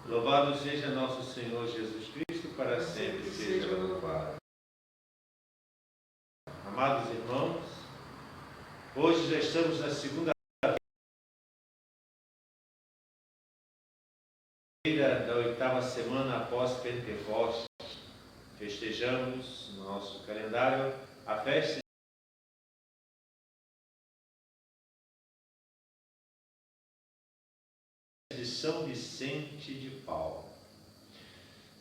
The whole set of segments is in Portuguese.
Louvado seja nosso Senhor Jesus Cristo, para sempre seja louvado. Amados irmãos, hoje já estamos na segunda-feira da 8ª semana após Pentecostes. Festejamos no nosso calendário a festa de São Vicente de Paulo.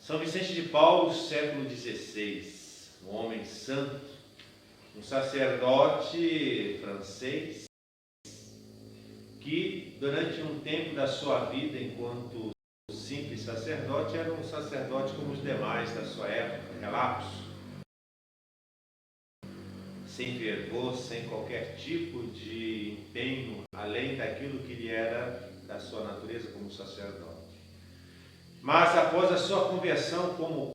São Vicente de Paulo, século XVI, um homem santo, um sacerdote francês que, durante um tempo da sua vida, enquanto simples sacerdote, era um sacerdote como os demais da sua época, relapso, sem fervor, sem qualquer tipo de empenho, além daquilo que ele era da sua natureza como sacerdote. Mas após a sua conversão como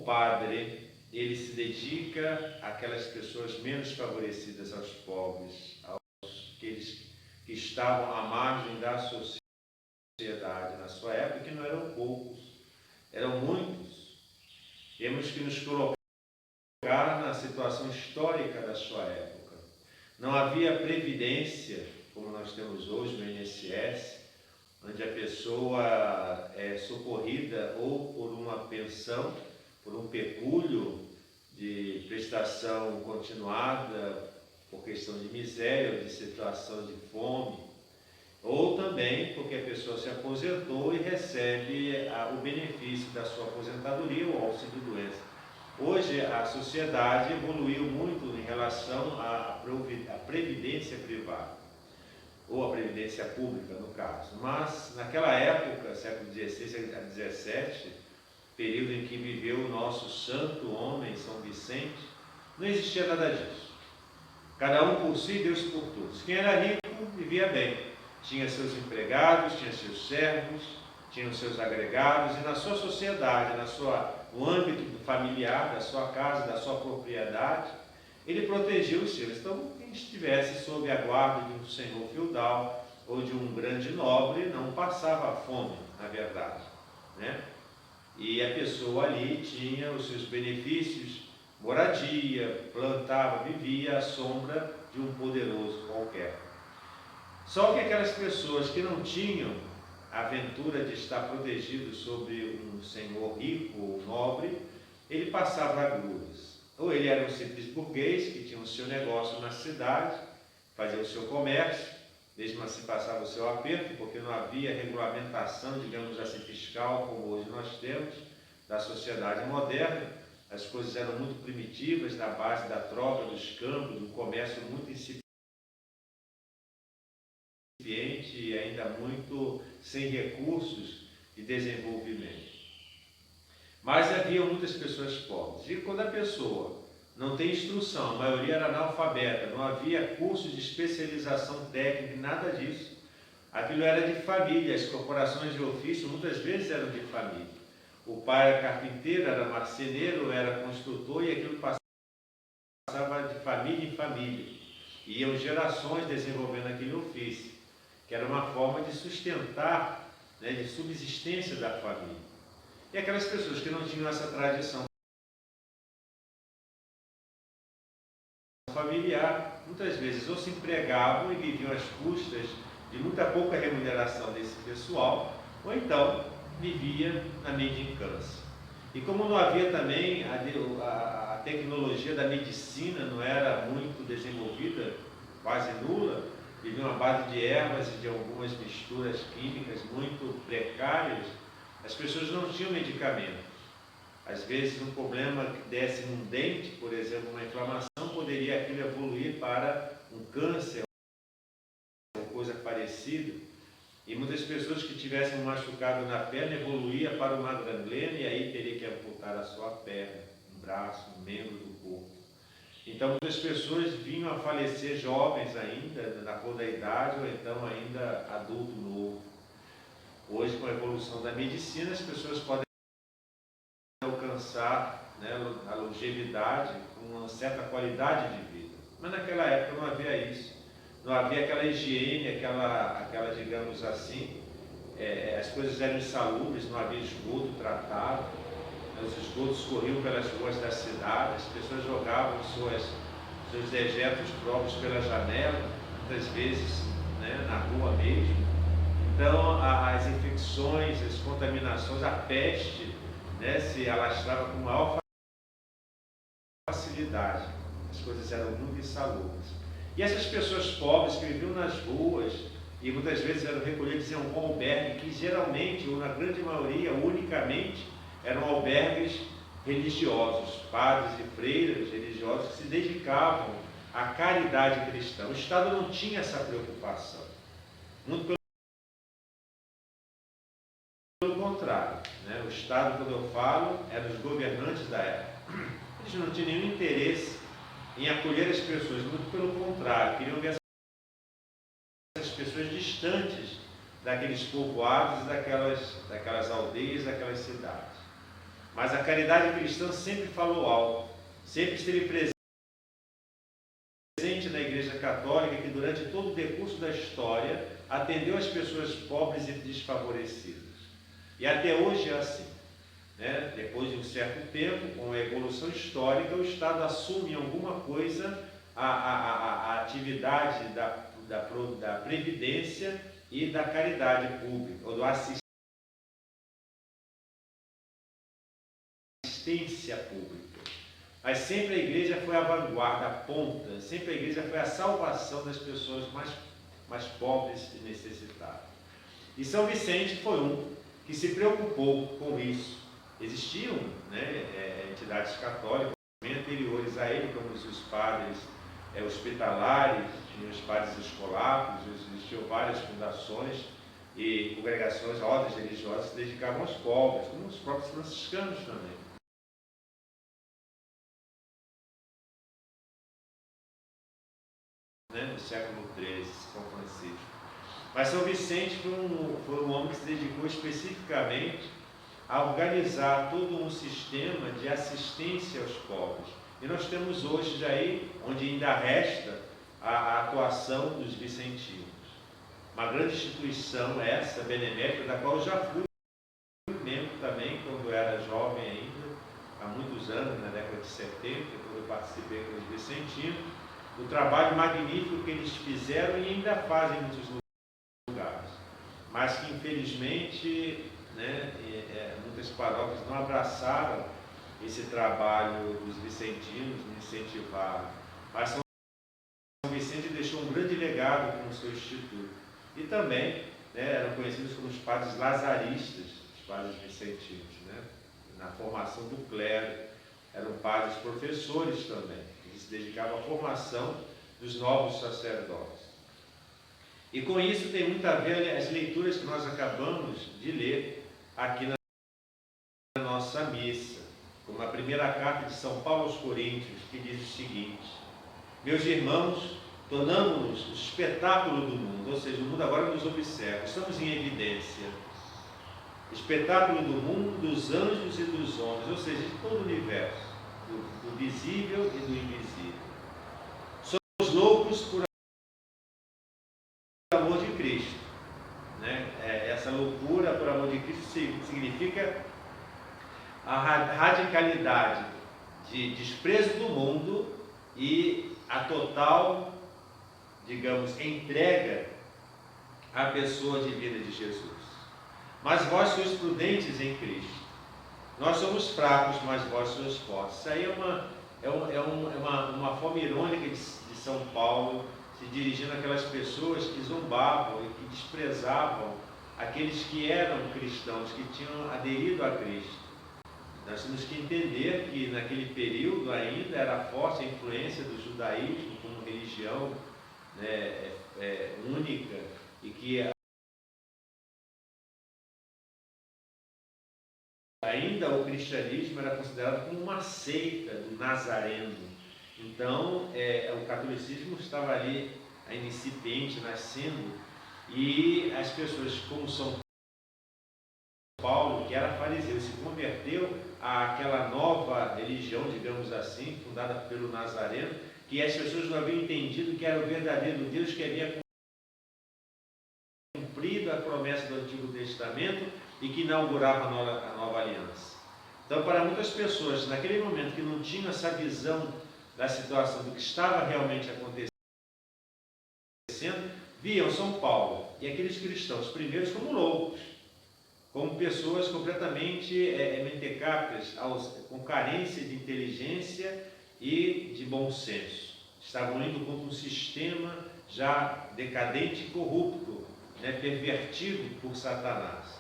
padre, ele se dedica àquelas pessoas menos favorecidas, aos pobres, aos aqueles que estavam à margem da sociedade na sua época, que não eram poucos, eram muitos. Temos que nos colocar na situação histórica da sua época. Não havia previdência, como nós temos hoje no INSS, onde a pessoa é socorrida ou por uma pensão, por um pecúlio de prestação continuada, por questão de miséria ou de situação de fome, ou também porque a pessoa se aposentou e recebe o benefício da sua aposentadoria ou auxílio doença. Hoje a sociedade evoluiu muito em relação à previdência privada, ou a previdência pública, no caso. Mas, naquela época, século XVI a XVII, período em que viveu o nosso santo homem, São Vicente, não existia nada disso. Cada um por si, Deus por todos. Quem era rico, vivia bem. Tinha seus empregados, tinha seus servos, tinha os seus agregados, e na sua sociedade, no âmbito familiar, da sua casa, da sua propriedade, ele protegia os seus. Então, quem estivesse sob a guarda de um senhor feudal ou de um grande nobre não passava fome, na verdade, né? E a pessoa ali tinha os seus benefícios, moradia, plantava, vivia à sombra de um poderoso qualquer. Só que aquelas pessoas que não tinham a aventura de estar protegido sobre um senhor rico ou nobre, ele passava agruras. Ou ele era um simples burguês que tinha o seu negócio na cidade, fazia o seu comércio, mesmo assim passava o seu aperto, porque não havia regulamentação, digamos assim, fiscal, como hoje nós temos, da sociedade moderna. As coisas eram muito primitivas, na base da troca, do escambo, do comércio muito incipiente e ainda muito sem recursos de desenvolvimento. Mas havia muitas pessoas pobres. E quando a pessoa não tem instrução, a maioria era analfabeta, não havia curso de especialização técnica, nada disso. Aquilo era de família, as corporações de ofício muitas vezes eram de família. O pai era carpinteiro, era marceneiro, era construtor, e aquilo passava de família em família. E iam gerações desenvolvendo aquele ofício, que era uma forma de sustentar, né, de subsistência da família. E aquelas pessoas que não tinham essa tradição familiar, muitas vezes ou se empregavam e viviam às custas de muita pouca remuneração desse pessoal, ou então vivia na mendicância. E como não havia também a tecnologia da medicina, não era muito desenvolvida, quase nula, viviam à base de ervas e de algumas misturas químicas muito precárias, as pessoas não tinham medicamento. Às vezes um problema que desse num dente, por exemplo, uma inflamação, poderia aquilo evoluir para um câncer ou coisa parecida. E muitas pessoas que tivessem um machucado na perna evoluía para uma gangrena e aí teria que amputar a sua perna, um braço, um membro do corpo. Então muitas pessoas vinham a falecer jovens ainda, na cor da idade, ou então ainda adulto novo. Hoje, com a evolução da medicina, as pessoas podem alcançar, né, a longevidade com uma certa qualidade de vida. Mas naquela época não havia isso. Não havia aquela higiene, aquela digamos assim, as coisas eram insalubres, não havia esgoto tratado, os esgotos corriam pelas ruas da cidade, as pessoas jogavam seus dejetos próprios pela janela, muitas vezes, né, na rua mesmo. Então as infecções, as contaminações, a peste, né, se alastrava com maior facilidade. As coisas eram muito insalubres. E essas pessoas pobres que viviam nas ruas e muitas vezes eram recolhidas em algum albergue, que geralmente, ou na grande maioria, unicamente, eram albergues religiosos, padres e freiras religiosos que se dedicavam à caridade cristã. O Estado não tinha essa preocupação. Muito pelo contrário, né? O Estado, quando eu falo, eram os governantes da época. Eles não tinham nenhum interesse em acolher as pessoas, muito pelo contrário, queriam ver essas pessoas distantes daqueles povoados, daquelas aldeias, daquelas cidades. Mas a caridade cristã sempre falou alto, sempre esteve presente na Igreja Católica, que durante todo o decurso da história atendeu as pessoas pobres e desfavorecidas. E até hoje é assim, né? Depois de um certo tempo, com a evolução histórica, o Estado assume em alguma coisa a atividade da previdência e da caridade pública, ou do assistência pública. Mas sempre a igreja foi a vanguarda, a ponta, sempre a igreja foi a salvação das pessoas mais pobres e necessitadas. E São Vicente foi um que se preocupou com isso. Existiam, né, entidades católicas bem anteriores a ele, como os padres hospitalares, tinham os padres escolapos, existiam várias fundações e congregações, ordens religiosas que se dedicavam aos pobres, como os próprios franciscanos também. No século XIII, São Francisco. Mas São Vicente foi um homem que se dedicou especificamente a organizar todo um sistema de assistência aos pobres. E nós temos hoje aí, onde ainda resta a atuação dos vicentinos. Uma grande instituição essa, benemérita, da qual eu já fui membro também, quando eu era jovem ainda, há muitos anos, na década de 70, quando eu participei com os vicentinos, o trabalho magnífico que eles fizeram e ainda fazem em muitos lugares, mas que infelizmente, né, muitas paróquias não abraçaram esse trabalho dos vicentinos, não incentivaram. Mas São Vicente deixou um grande legado com o seu instituto. E também, né, eram conhecidos como os padres lazaristas, os padres vicentinos, né, na formação do clero. Eram padres professores também, que se dedicavam à formação dos novos sacerdotes. E com isso tem muito a ver as leituras que nós acabamos de ler aqui na nossa missa, como a primeira carta de São Paulo aos Coríntios, que diz o seguinte: meus irmãos, tornamos-nos o espetáculo do mundo, ou seja, o mundo agora nos observa, estamos em evidência. Espetáculo do mundo, dos anjos e dos homens, ou seja, de todo o universo, do visível e do invisível. Somos loucos por amor de Cristo, né? Essa loucura por amor de Cristo significa a radicalidade de desprezo do mundo e a total, digamos, entrega à pessoa divina de Jesus. Mas vós sois prudentes em Cristo. Nós somos fracos, mas vós sois fortes. Isso aí é uma forma irônica de São Paulo se dirigindo àquelas pessoas que zombavam e que desprezavam aqueles que eram cristãos, que tinham aderido a Cristo. Nós temos que entender que naquele período ainda era forte a influência do judaísmo como religião, né, única, e que ainda o cristianismo era considerado como uma seita do Nazareno. Então, o catolicismo estava ali ainda incipiente, nascendo, e as pessoas como São Paulo, que era fariseu, se converteu àquela nova religião, digamos assim, fundada pelo Nazareno, que as pessoas não haviam entendido que era o verdadeiro Deus que havia cumprido a promessa do Antigo Testamento e que inaugurava a nova aliança. Então, para muitas pessoas, naquele momento que não tinham essa visão da situação, do que estava realmente acontecendo, viam São Paulo e aqueles cristãos primeiros como loucos, como pessoas completamente mentecaptas, com carência de inteligência e de bom senso. Estavam indo contra um sistema já decadente e corrupto, pervertido por Satanás.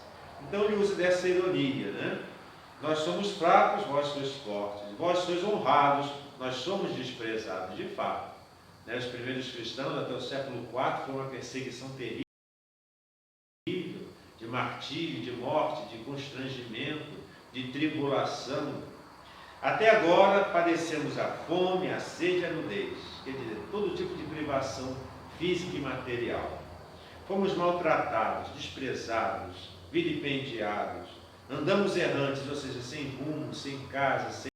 Então ele usa dessa ironia, Nós somos fracos, vós sois fortes, vós sois honrados, nós somos desprezados, de fato. Os primeiros cristãos, até o século IV, foi uma perseguição terrível, de martírio, de morte, de constrangimento, de tribulação. Até agora padecemos a fome, a sede e a nudez, quer dizer, todo tipo de privação física e material. Fomos maltratados, desprezados, vilipendiados, andamos errantes, ou seja, sem rumo, sem casa,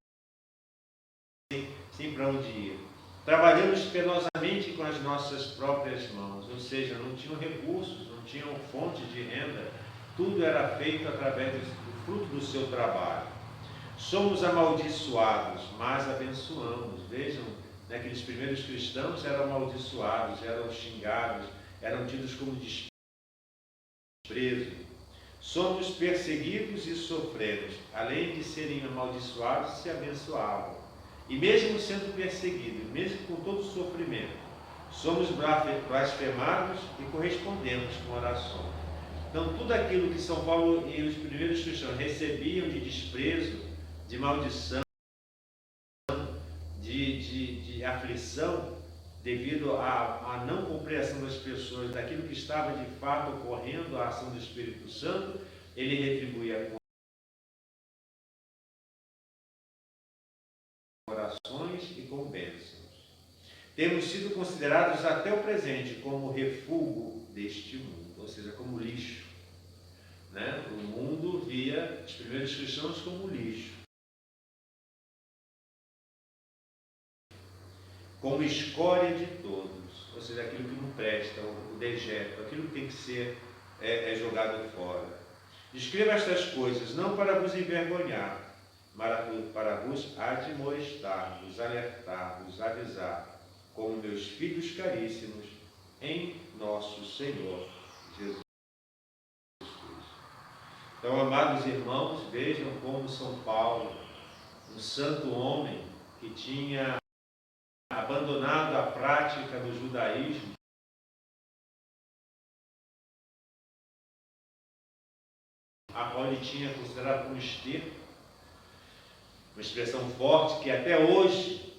sem para onde ir. Trabalhamos penosamente com as nossas próprias mãos, ou seja, não tinham recursos, não tinham fonte de renda, tudo era feito através do fruto do seu trabalho. Somos amaldiçoados, mas abençoamos. Vejam, aqueles primeiros cristãos eram amaldiçoados, eram xingados, eram tidos como desprezo. Somos perseguidos e sofremos, além de serem amaldiçoados, se abençoavam. E mesmo sendo perseguidos, mesmo com todo o sofrimento, somos blasfemados e correspondemos com orações. Então, tudo aquilo que São Paulo e os primeiros cristãos recebiam de desprezo, de maldição, de aflição, devido à não compreensão das pessoas daquilo que estava de fato ocorrendo, a ação do Espírito Santo, ele retribuía com orações e com bênçãos. Temos sido considerados até o presente como refúgio deste mundo, ou seja, como lixo. O mundo via os primeiros cristãos como lixo, como escória de todos, ou seja, aquilo que não presta, o dejeto, aquilo que tem que ser jogado fora. Escreva estas coisas, não para vos envergonhar, mas para vos admoestar, vos alertar, vos avisar, como meus filhos caríssimos, em nosso Senhor Jesus Cristo. Então, amados irmãos, vejam como São Paulo, um santo homem que tinha abandonado a prática do judaísmo, a qual ele tinha considerado como esterco, uma expressão forte que até hoje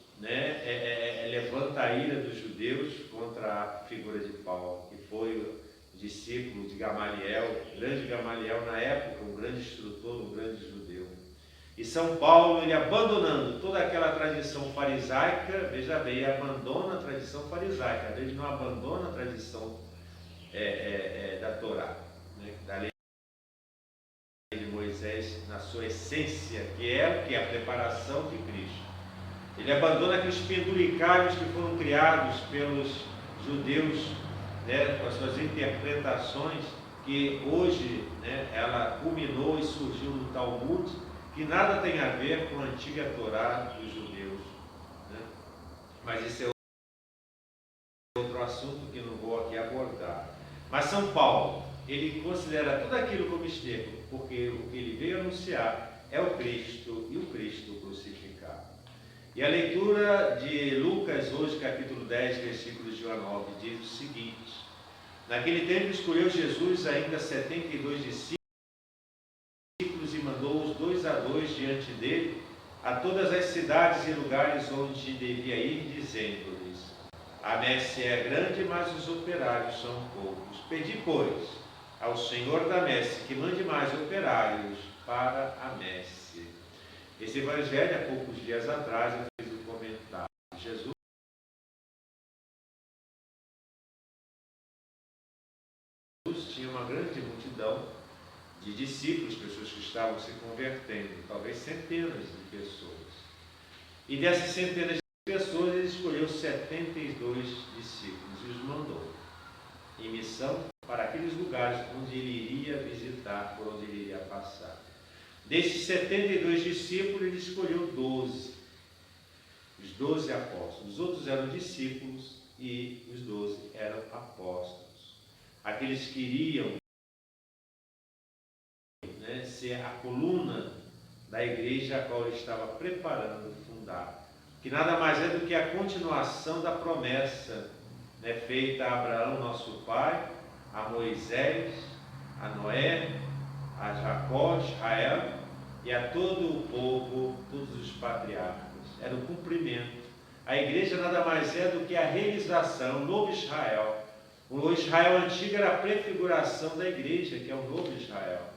levanta a ira dos judeus contra a figura de Paulo, que foi o discípulo de Gamaliel, grande Gamaliel na época, um grande instrutor, um grande judeu. E São Paulo, ele abandonando toda aquela tradição farisaica, veja bem, ele abandona a tradição farisaica, ele não abandona a tradição da Torá, da lei de Moisés, na sua essência, que é a preparação de Cristo. Ele abandona aqueles penduricários que foram criados pelos judeus, com as suas interpretações, que hoje ela culminou e surgiu no Talmud, que nada tem a ver com a antiga Torá dos judeus. Mas isso é outro assunto que não vou aqui abordar. Mas São Paulo, ele considera tudo aquilo como esterco, porque o que ele veio anunciar é o Cristo e o Cristo crucificado. E a leitura de Lucas, hoje, capítulo 10, versículos de 1 a 9, diz o seguinte: naquele tempo escolheu Jesus ainda 72 discípulos e mandou-os 2 a 2 diante dele a todas as cidades e lugares onde devia ir, dizendo-lhes: a messe é grande, mas os operários são poucos. Pedi, pois, ao Senhor da messe que mande mais operários para a messe. Esse evangelho, há poucos dias atrás, eu fiz um comentário. Jesus tinha uma grande multidão de discípulos, pessoas que estavam se convertendo, talvez centenas de pessoas. E dessas centenas de pessoas, ele escolheu 72 discípulos e os mandou. em missão para aqueles lugares onde ele iria visitar, por onde ele iria passar. Desses 72 discípulos, ele escolheu 12, os 12 apóstolos. Os outros eram discípulos e os 12 eram apóstolos. Aqueles que iriam, né, ser a coluna da igreja a qual ele estava preparando fundar, que nada mais é do que a continuação da promessa, né, feita a Abraão, nosso pai, a Moisés, a Noé, a Jacó, Israel e a todo o povo, todos os patriarcas. Era o cumprimento. A igreja nada mais é do que a realização, o novo Israel. O Israel antigo era a prefiguração da igreja, que é o novo Israel.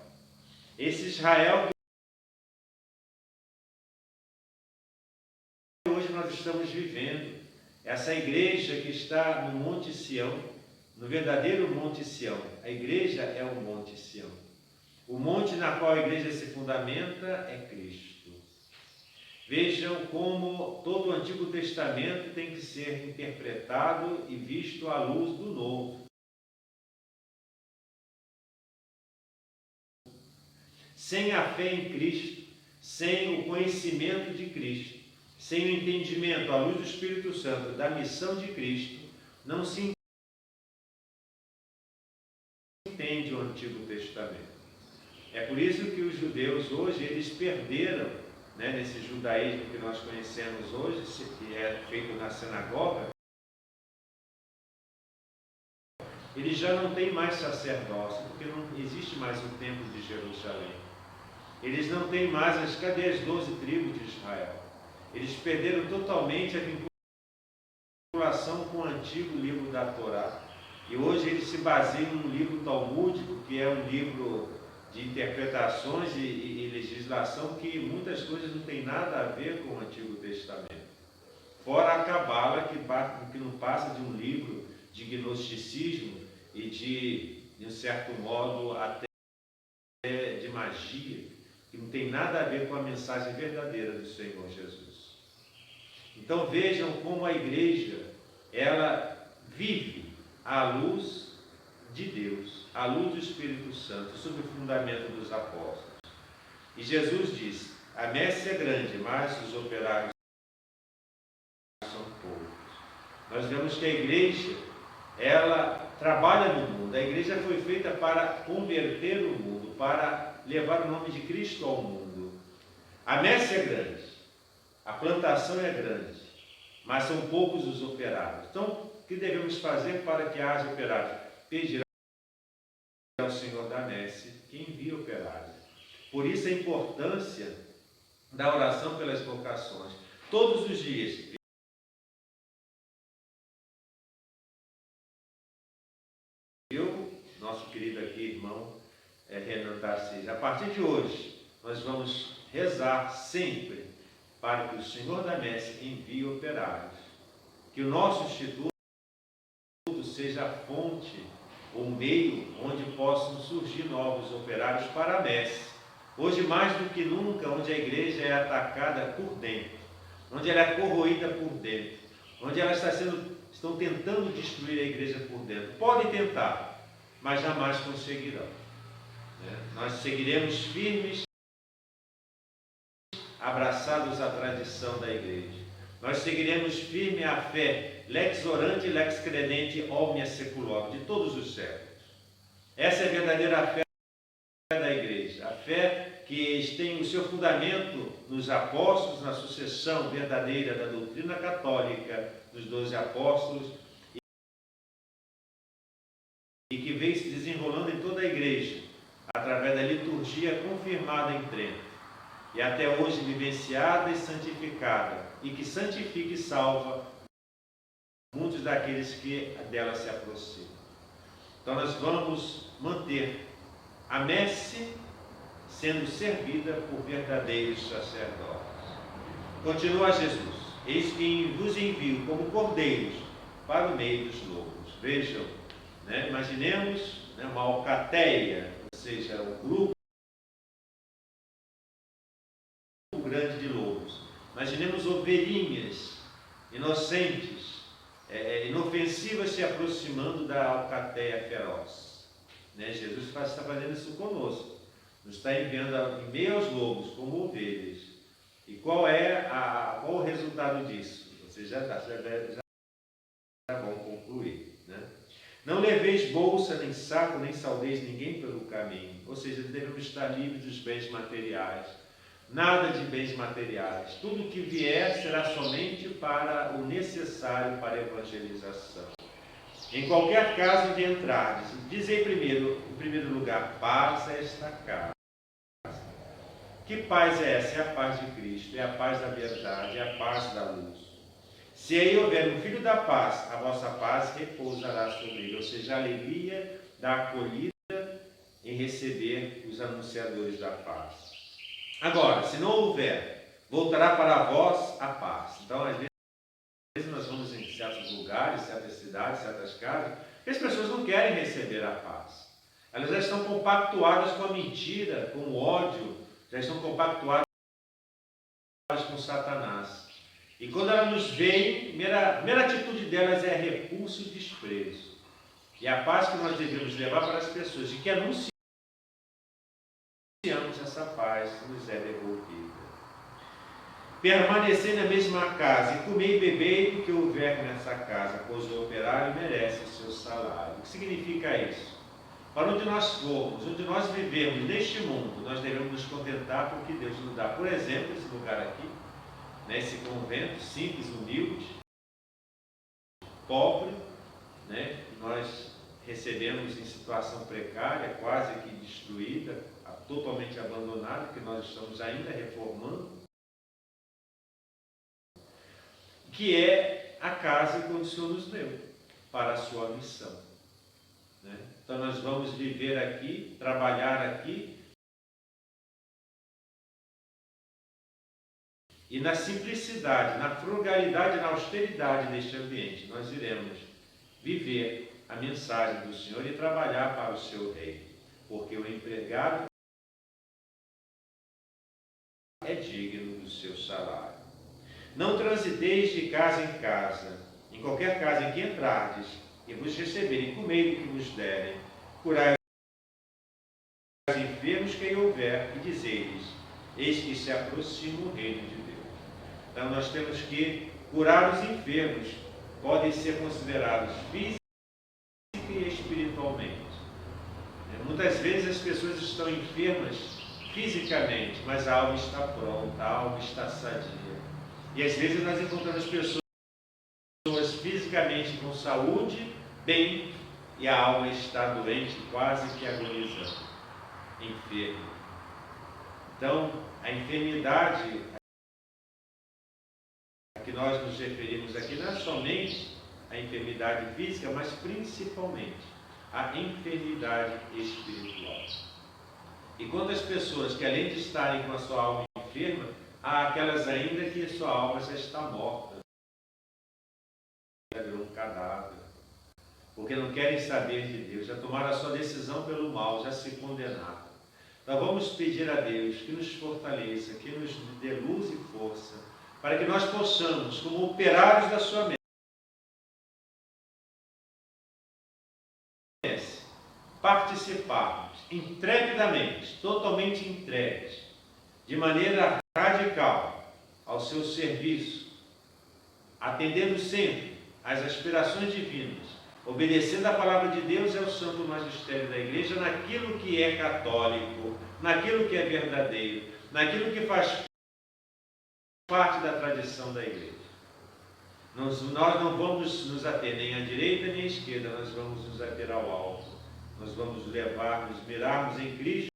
Esse Israel que hoje nós estamos vivendo, essa igreja que está no Monte Sião, no verdadeiro Monte Sião. A igreja é o Monte Sião. O monte na qual a igreja se fundamenta é Cristo. Vejam como todo o Antigo Testamento tem que ser interpretado e visto à luz do Novo. Sem a fé em Cristo, sem o conhecimento de Cristo, sem o entendimento à luz do Espírito Santo da missão de Cristo, não se entende o Antigo Testamento. É por isso que os judeus hoje, eles perderam, né, nesse judaísmo que nós conhecemos hoje, que é feito na sinagoga, eles já não têm mais sacerdócio, porque não existe mais o templo de Jerusalém. Eles não têm mais cadê as 12 tribos de Israel? Eles perderam totalmente a vinculação com o antigo livro da Torá. E hoje eles se baseiam num livro talmúdico, que é um livro de interpretações e legislação, que muitas coisas não tem nada a ver com o Antigo Testamento. Fora a Cabala, que não passa de um livro de gnosticismo e de um certo modo, até de magia, que não tem nada a ver com a mensagem verdadeira do Senhor Jesus. Então vejam como a igreja, ela vive à luz de Deus, à luz do Espírito Santo, sob o fundamento dos apóstolos. E Jesus disse: a messe é grande, mas os operários são poucos. Nós vemos que a igreja, ela trabalha no mundo. A igreja foi feita para converter o mundo, para levar o nome de Cristo ao mundo. A messe é grande, a plantação é grande, mas são poucos os operários. Então, o que devemos fazer para que haja operários? Pedir ao Senhor da messe que envie operários. Por isso a importância da oração pelas vocações. Todos os dias. Nosso querido aqui, irmão Renan Tarcísio, a partir de hoje, nós vamos rezar sempre para que o Senhor da messe envie operários. Que o nosso instituto seja a fonte, o meio onde possam surgir novos operários para a messe. Hoje, mais do que nunca, onde a igreja é atacada por dentro, onde ela é corroída por dentro, onde ela estão tentando destruir a igreja por dentro. Podem tentar, mas jamais conseguirão. Nós seguiremos firmes, abraçados à tradição da igreja. Nós seguiremos firme a fé, lex orante, lex credente, omnia seculorum, de todos os séculos. Essa é a verdadeira fé da igreja, a fé que tem o seu fundamento nos apóstolos, na sucessão verdadeira da doutrina católica dos 12 apóstolos, e que vem se desenrolando em toda a igreja, através da liturgia confirmada em Trento, e até hoje vivenciada e santificada, e que santifica e salva muitos daqueles que dela se aproximam. Então nós vamos manter a messe sendo servida por verdadeiros sacerdotes. Continua Jesus: eis que vos envio como cordeiros para o meio dos lobos. Vejam, imaginemos uma alcateia, ou seja, um grupo grande de lobos. Imaginemos ovelhinhas inocentes, inofensivas se aproximando da alcateia feroz. Né? Jesus está fazendo isso conosco. Nos está enviando em meio aos lobos, como ovelhas. E qual o resultado disso? Vocês já vão concluir. Né? Não leveis bolsa, nem saco, nem saudeis ninguém pelo caminho. Ou seja, devemos estar livres dos bens materiais. Nada de bens materiais. Tudo que vier será somente para o necessário para a evangelização. Em qualquer caso onde entrardes, dizei em primeiro lugar, paz a esta casa. Que paz é essa? É a paz de Cristo, é a paz da verdade, é a paz da luz. Se aí houver um filho da paz, a vossa paz repousará sobre ele. Ou seja, a alegria da acolhida em receber os anunciadores da paz. Agora, se não houver, voltará para vós a paz. Então, às vezes nós vamos em certos lugares, certas cidades, certas casas, e as pessoas não querem receber a paz. Elas já estão compactuadas com a mentira, com o ódio, já estão compactuadas com Satanás. E quando elas nos veem, a primeira atitude delas é repulso e desprezo. E a paz que nós devemos levar para as pessoas, de que anunciamos essa paz que nos é devolvida. Permanecei na mesma casa e comei e bebei o que houver nessa casa, pois o operário merece o seu salário. O que significa isso? Para onde nós formos, onde nós vivemos neste mundo, nós devemos nos contentar com o que Deus nos dá. Por exemplo, esse lugar aqui, esse convento simples, humilde, pobre, né? Nós recebemos em situação precária, quase que destruída, totalmente abandonada, que nós estamos ainda reformando, que é a casa que o Senhor nos deu para a sua missão. Né? Então nós vamos viver aqui, trabalhar aqui, e na simplicidade, na frugalidade, na austeridade deste ambiente, nós iremos viver a mensagem do Senhor e trabalhar para o seu reino, porque o empregado é digno do seu salário. Não transiteis de casa em casa, em qualquer casa em que entrardes, e vos receberem, comei o que vos derem, curai os enfermos que aí houver, e dizei-lhes, eis que se aproxima o reino de Deus. Então nós temos que curar os enfermos, podem ser considerados física e espiritualmente. Muitas vezes as pessoas estão enfermas fisicamente, mas a alma está pronta, a alma está sadia. E às vezes nós encontramos pessoas fisicamente com saúde, bem, e a alma está doente, quase que agonizando, enferma. Então, a enfermidade a que nós nos referimos aqui não é somente a enfermidade física, mas principalmente a enfermidade espiritual. E quantas pessoas que, além de estarem com a sua alma enferma, há aquelas ainda que sua alma já está morta, já virou um cadáver, porque não querem saber de Deus, já tomaram a sua decisão pelo mal, já se condenaram. Então vamos pedir a Deus que nos fortaleça, que nos dê luz e força, para que nós possamos, como operários da sua messe, participarmos intrepidamente, totalmente entregues, de maneira radical ao seu serviço, atendendo sempre às aspirações divinas, obedecendo a palavra de Deus e ao santo magistério da igreja, naquilo que é católico, naquilo que é verdadeiro, naquilo que faz parte da tradição da igreja. Nós não vamos nos ater nem à direita nem à esquerda, nós vamos nos ater ao alto. Nós vamos nos mirarmos em Cristo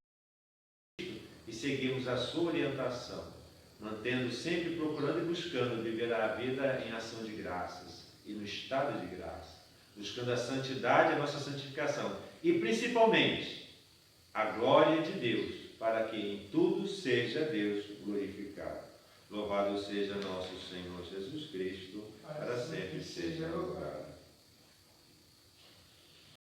e seguirmos a sua orientação, mantendo sempre, procurando e buscando viver a vida em ação de graças e no estado de graça, buscando a santidade, a nossa santificação e principalmente a glória de Deus, para que em tudo seja Deus glorificado. Louvado seja nosso Senhor Jesus Cristo, para sempre seja louvado.